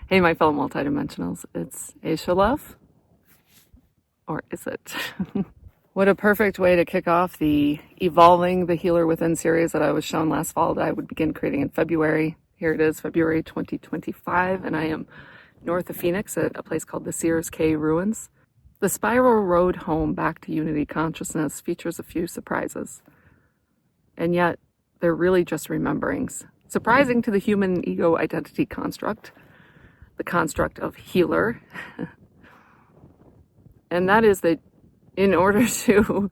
Hey, my fellow multidimensionals, it's Aisha Love, or is it? What a perfect way to kick off the Evolving the Healer Within series that I was shown last fall that I would begin creating in February. Here it is, February 2025, and I am north of Phoenix at a place called the Sears Cay Ruins. The spiral road home back to unity consciousness features a few surprises, and yet they're really just rememberings. Surprising to the human ego identity construct, the construct of healer. And that is that in order to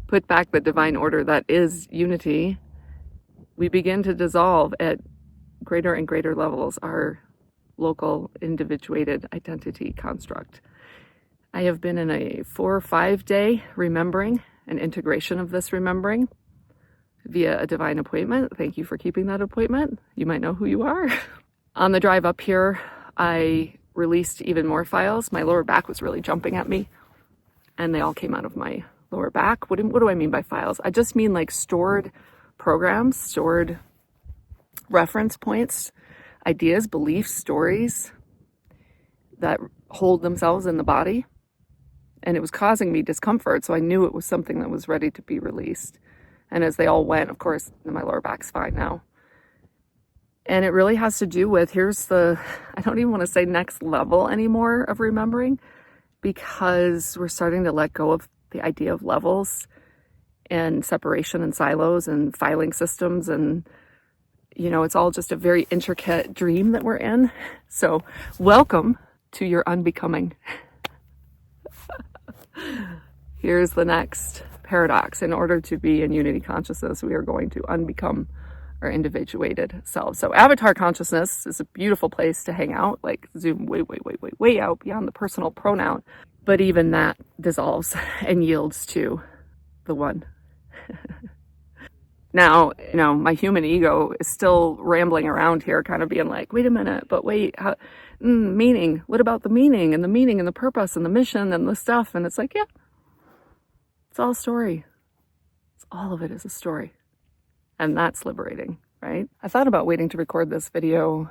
put back the divine order that is unity, we begin to dissolve at greater and greater levels our local individuated identity construct. I have been in a 4 or 5 day remembering, an integration of this remembering via a divine appointment. Thank you for keeping that appointment. You might know who you are. On the drive up here, I released even more files. My lower back was really jumping at me, and they all came out of my lower back. What do I mean by files? I just mean like stored programs, stored reference points, ideas, beliefs, stories that hold themselves in the body. And it was causing me discomfort, so I knew it was something that was ready to be released. And as they all went, of course, my lower back's fine now. And it really has to do with, I don't even want to say next level anymore of remembering, because we're starting to let go of the idea of levels and separation and silos and filing systems. And, it's all just a very intricate dream that we're in. So welcome to your unbecoming. Here's the next paradox. In order to be in unity consciousness, we are going to unbecome our individuated selves. So avatar consciousness is a beautiful place to hang out, like zoom way out beyond the personal pronoun. But even that dissolves and yields to the one. Now, my human ego is still rambling around here, kind of being like, wait a minute, but wait, meaning, what about the meaning and the purpose and the mission and the stuff? And it's like, yeah, it's all a story. All of it is a story. And that's liberating, right? I thought about waiting to record this video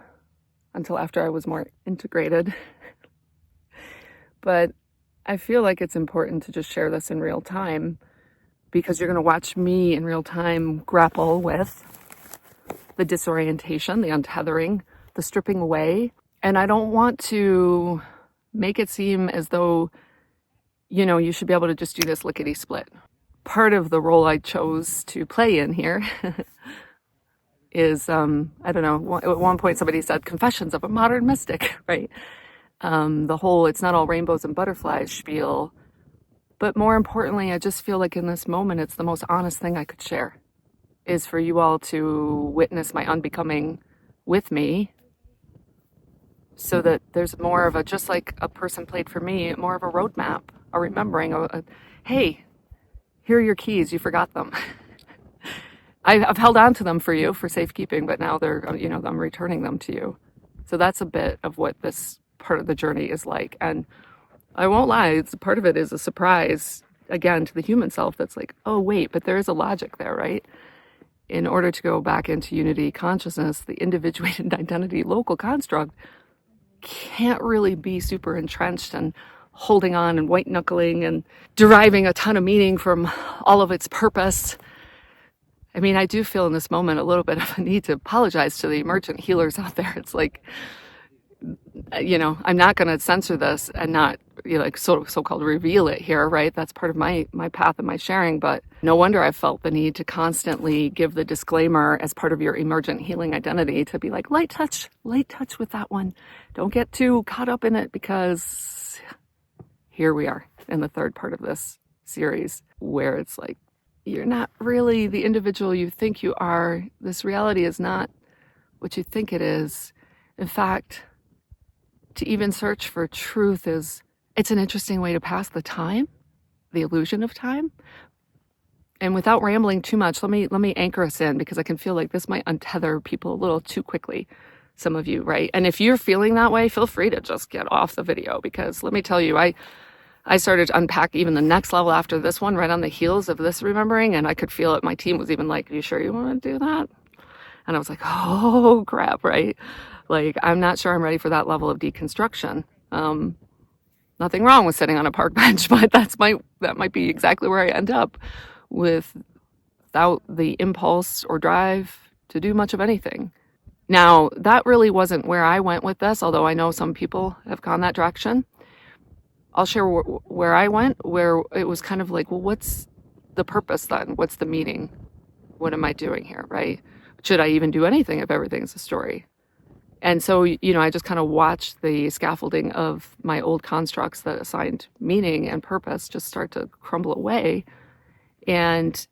until after I was more integrated. But I feel like it's important to just share this in real time, because you're going to watch me in real time grapple with the disorientation, the untethering, the stripping away. And I don't want to make it seem as though, you should be able to just do this lickety-split. Part of the role I chose to play in here is, I don't know, at one point somebody said, confessions of a modern mystic, right? The whole, it's not all rainbows and butterflies spiel. But more importantly, I just feel like in this moment, it's the most honest thing I could share, is for you all to witness my unbecoming with me, so that there's more of a, just like a person played for me, more of a roadmap, a remembering, hey, here are your keys, you forgot them. I've held on to them for you for safekeeping, but now I'm returning them to you. So that's a bit of what this part of the journey is like. And I won't lie, part of it is a surprise, again, to the human self that's like, oh, wait, but there is a logic there, right? In order to go back into unity consciousness, the individuated identity local construct can't really be super entrenched and holding on and white knuckling and deriving a ton of meaning from all of its purpose. I mean, I do feel in this moment a little bit of a need to apologize to the emergent healers out there. It's like, I'm not going to censor this and not, so-called reveal it here, right? That's part of my path and my sharing. But no wonder I felt the need to constantly give the disclaimer as part of your emergent healing identity to be like, light touch with that one. Don't get too caught up in it, because here we are in the third part of this series, where it's like, you're not really the individual you think you are. This reality is not what you think it is. In fact, to even search for truth it's an interesting way to pass the time, the illusion of time. And without rambling too much, let me anchor us in, because I can feel like this might untether people a little too quickly, some of you, right? And if you're feeling that way, feel free to just get off the video, because let me tell you, I started to unpack even the next level after this one, right on the heels of this remembering, and I could feel it. My team was even like, are you sure you want to do that? And I was like, oh crap, right? Like, I'm not sure I'm ready for that level of deconstruction. Nothing wrong with sitting on a park bench, but that might be exactly where I end up without the impulse or drive to do much of anything. Now, that really wasn't where I went with this, although I know some people have gone that direction. I'll share where I went, where it was kind of like, well, what's the purpose then? What's the meaning? What am I doing here, right? Should I even do anything if everything's a story? And so, I just kind of watched the scaffolding of my old constructs that assigned meaning and purpose just start to crumble away. And,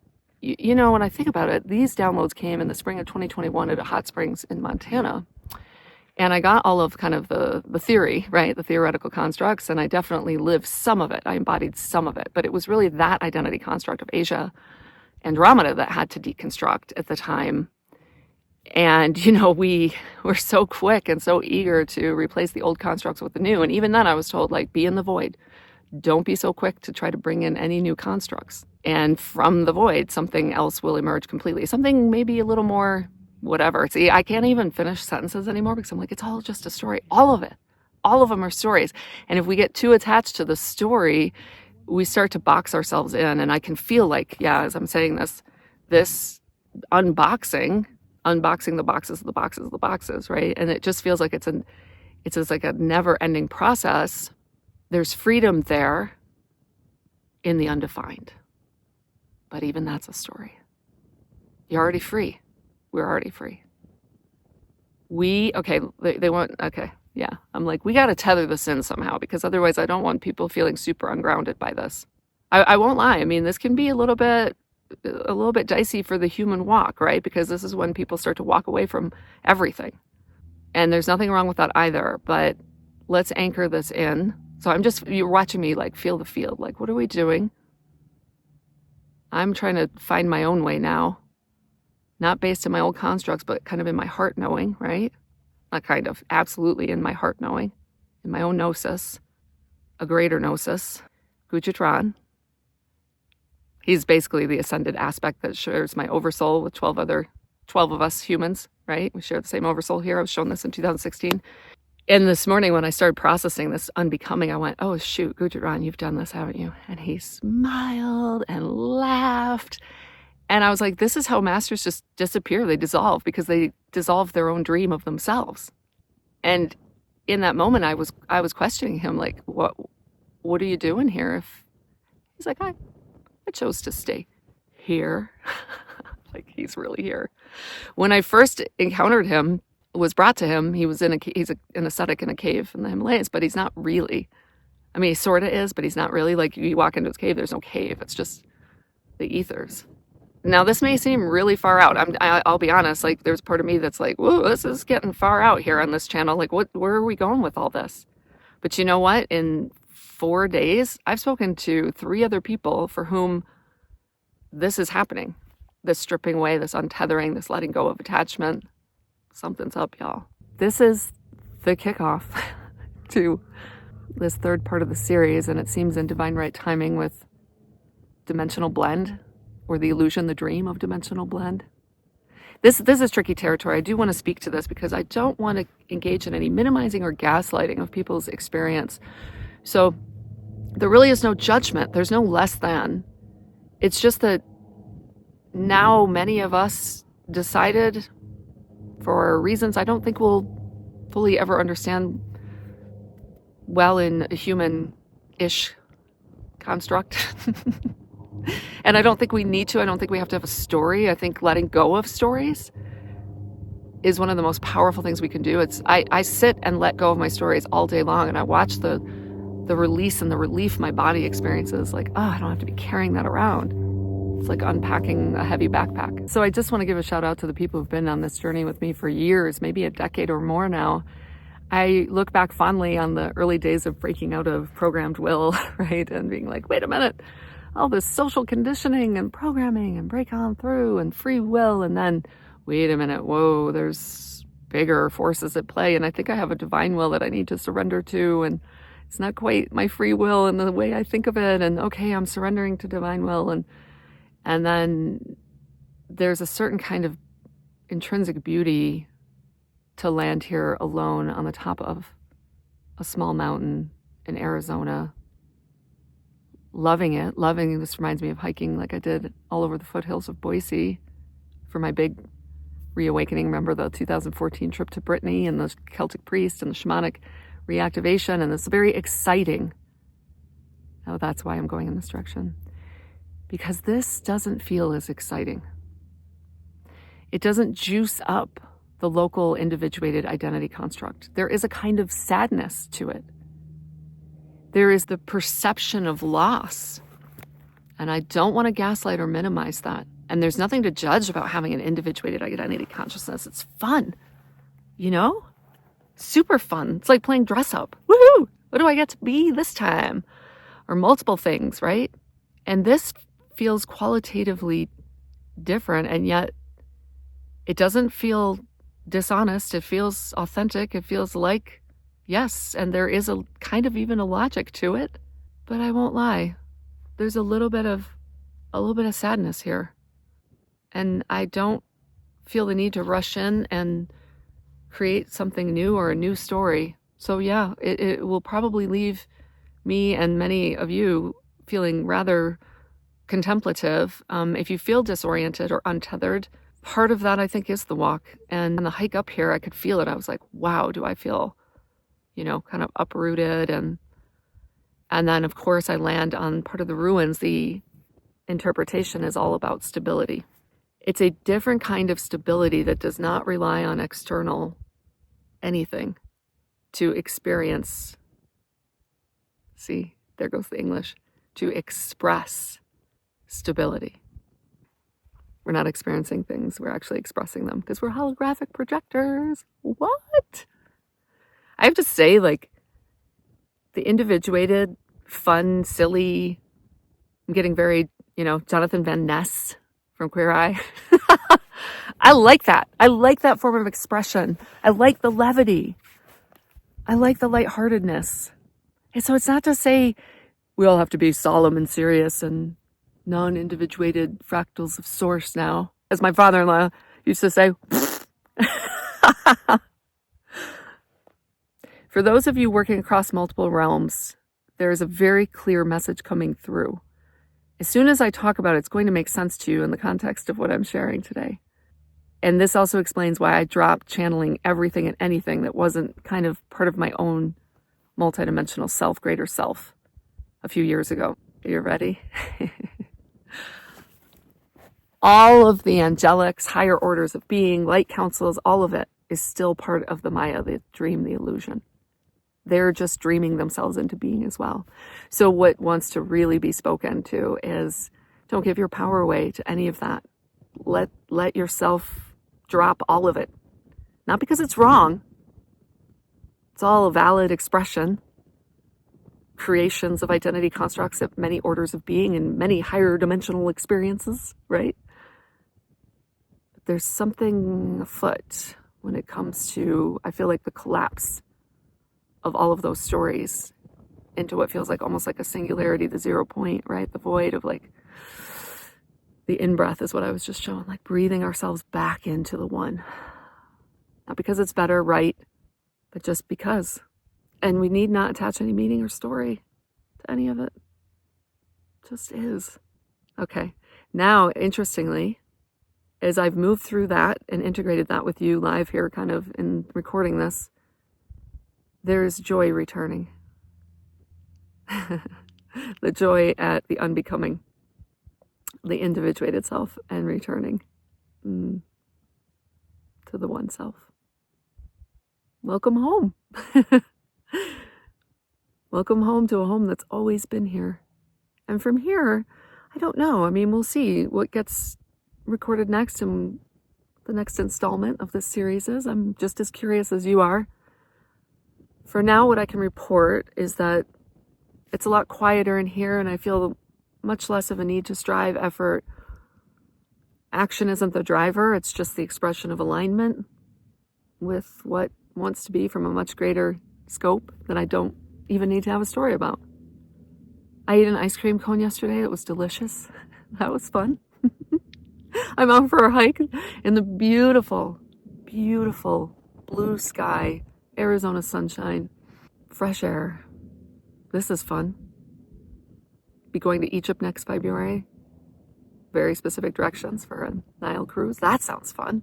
when I think about it, these downloads came in the spring of 2021 at a hot springs in Montana. And I got all of kind of the theory, right? The theoretical constructs, and I definitely lived some of it. I embodied some of it. But it was really that identity construct of Asia Andromeda that had to deconstruct at the time. And, we were so quick and so eager to replace the old constructs with the new. And even then I was told, like, be in the void. Don't be so quick to try to bring in any new constructs. And from the void, something else will emerge completely. Something maybe a little more whatever. See, I can't even finish sentences anymore because I'm like, it's all just a story. All of it. All of them are stories. And if we get too attached to the story, we start to box ourselves in. And I can feel like, as I'm saying this unboxing the boxes of the boxes of the boxes, right? And it just feels like it's just like a never-ending process. There's freedom there in the undefined. But even that's a story. You're already free. We're already free. They want, I'm like, we got to tether this in somehow, because otherwise I don't want people feeling super ungrounded by this. I won't lie. I mean, this can be a little bit dicey for the human walk, right? Because this is when people start to walk away from everything. And there's nothing wrong with that either, but let's anchor this in. So you're watching me like feel the field. Like, what are we doing? I'm trying to find my own way now. Not based in my old constructs, but kind of in my heart knowing, right? Not kind of, absolutely in my heart knowing, in my own gnosis, a greater gnosis, Guchatron. He's basically the ascended aspect that shares my oversoul with 12 of us humans, right? We share the same oversoul here. I was shown this in 2016. And this morning when I started processing this unbecoming, I went, oh shoot, Guchatron, you've done this, haven't you? And he smiled and laughed. And I was like, this is how masters just disappear. They dissolve because they dissolve their own dream of themselves. And in that moment, I was questioning him, like, what are you doing here? He's like, I chose to stay here. Like, he's really here. When I first encountered him, was brought to him, he's an ascetic in a cave in the Himalayas, but he's not really. I mean, he sort of is, but he's not really. Like, you walk into his cave, there's no cave. It's just the ethers. Now, this may seem really far out. I'll be honest, like, there's part of me that's like, whoa, this is getting far out here on this channel. Like, where are we going with all this? But you know what? In 4 days, I've spoken to 3 other people for whom this is happening. This stripping away, this untethering, this letting go of attachment. Something's up, y'all. This is the kickoff to this third part of the series, and it seems in divine right timing with dimensional blend, or the illusion, the dream of dimensional blend. This is tricky territory. I do want to speak to this because I don't want to engage in any minimizing or gaslighting of people's experience. So there really is no judgment. There's no less than. It's just that now many of us decided, for reasons I don't think we'll fully ever understand well in a human-ish construct. And I don't think we need to. I don't think we have to have a story. I think letting go of stories is one of the most powerful things we can do. I sit and let go of my stories all day long, and I watch the release and the relief my body experiences. Like, I don't have to be carrying that around. It's like unpacking a heavy backpack. So I just want to give a shout out to the people who've been on this journey with me for years, maybe a decade or more now. I look back fondly on the early days of breaking out of programmed will, right? And being like, wait a minute, all this social conditioning and programming and break on through and free will. And then, wait a minute, whoa, there's bigger forces at play. And I think I have a divine will that I need to surrender to. And it's not quite my free will and the way I think of it. And okay, I'm surrendering to divine will. And then there's a certain kind of intrinsic beauty to land here alone on the top of a small mountain in Arizona. Loving it. This reminds me of hiking like I did all over the foothills of Boise for my big reawakening. Remember the 2014 trip to Brittany and the Celtic priest and the shamanic reactivation, and it's very exciting. Oh, that's why I'm going in this direction. Because this doesn't feel as exciting. It doesn't juice up the local individuated identity construct. There is a kind of sadness to it. There is the perception of loss. And I don't want to gaslight or minimize that. And there's nothing to judge about having an individuated identity consciousness. It's fun, you know? Super fun. It's like playing dress up. Woohoo! What do I get to be this time? Or multiple things, right? And this feels qualitatively different, and yet it doesn't feel dishonest. It feels authentic. It feels like, yes, and there is a kind of even a logic to it. But I won't lie. There's a little bit of sadness here. And I don't feel the need to rush in and create something new or a new story. So yeah, it will probably leave me and many of you feeling rather contemplative. If you feel disoriented or untethered, part of that I think is the walk. And on the hike up here, I could feel it. I was like, wow, do I feel, kind of uprooted. And then of course I land on part of the ruins. The interpretation is all about stability. It's a different kind of stability that does not rely on external anything to experience. See, there goes the English. To express stability. We're not experiencing things, we're actually expressing them because we're holographic projectors. What? I have to say, like, the individuated, fun, silly, I'm getting very, Jonathan Van Ness from Queer Eye. I like that. I like that form of expression. I like the levity. I like the lightheartedness. And so it's not to say we all have to be solemn and serious and non-individuated fractals of source now. As my father-in-law used to say. For those of you working across multiple realms, there is a very clear message coming through. As soon as I talk about it, it's going to make sense to you in the context of what I'm sharing today. And this also explains why I dropped channeling everything and anything that wasn't kind of part of my own multidimensional self, greater self, a few years ago. Are you ready? All of the angelics, higher orders of being, light councils, all of it is still part of the Maya, the dream, the illusion. They're just dreaming themselves into being as well. So what wants to really be spoken to is don't give your power away to any of that. Let yourself drop all of it. Not because it's wrong. It's all a valid expression. Creations of identity constructs at many orders of being and many higher dimensional experiences, right? But there's something afoot when it comes to, I feel like, the collapse of all of those stories into what feels like almost like a singularity, the 0 point, right? The void of like, the in-breath is what I was just showing, like breathing ourselves back into the one. Not because it's better, right? But just because. And we need not attach any meaning or story to any of it. It just is. Okay. Now, interestingly, as I've moved through that and integrated that with you live here, kind of in recording this, there is joy returning. The joy at the unbecoming, the individuated self, and returning to the one self. Welcome home. Welcome home to a home that's always been here. And from here, I don't know. I mean, we'll see what gets recorded next and the next installment of this series is. I'm just as curious as you are. For now, what I can report is that it's a lot quieter in here, and I feel much less of a need to strive, effort. Action isn't the driver. It's just the expression of alignment with what wants to be from a much greater scope that I don't even need to have a story about. I ate an ice cream cone yesterday. It was delicious. That was fun. I'm out for a hike in the beautiful, beautiful blue sky, Arizona sunshine, fresh air. This is fun. Be going to Egypt next February. Very specific directions for a Nile cruise. That sounds fun.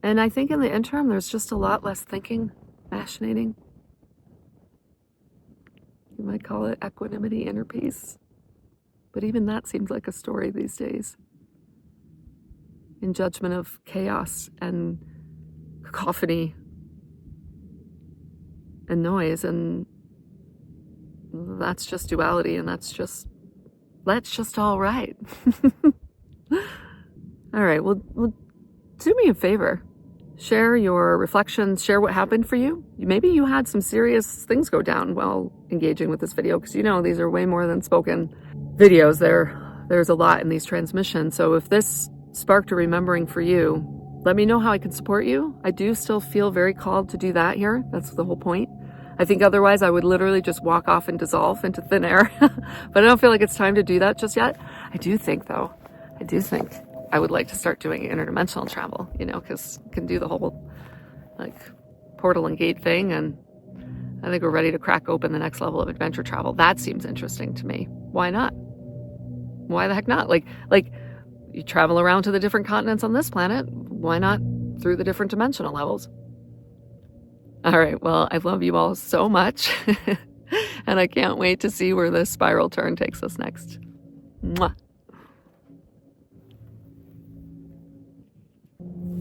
And I think in the interim, there's just a lot less thinking, machinating. You might call it equanimity, inner peace. But even that seems like a story these days. In judgment of chaos and cacophony and noise, and that's just duality, and that's just all right. All right, well, do me a favor. Share your reflections, share what happened for you. Maybe you had some serious things go down while engaging with this video, because these are way more than spoken videos. There's a lot in these transmissions. So if this sparked a remembering for you, let me know how I can support you. I do still feel very called to do that here. That's the whole point. I think otherwise I would literally just walk off and dissolve into thin air. But I don't feel like it's time to do that just yet. I do think I would like to start doing interdimensional travel, because I can do the whole portal and gate thing, and I think we're ready to crack open the next level of adventure travel. That seems interesting to me. Why not? Why the heck not? Like you travel around to the different continents on this planet. Why not through the different dimensional levels? All right, well, I love you all so much, and I can't wait to see where this spiral turn takes us next. Mwah.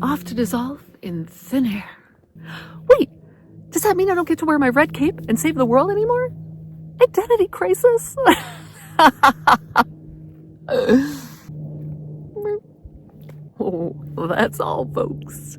Off to dissolve in thin air. Wait, does that mean I don't get to wear my red cape and save the world anymore? Identity crisis? Oh, that's all, folks.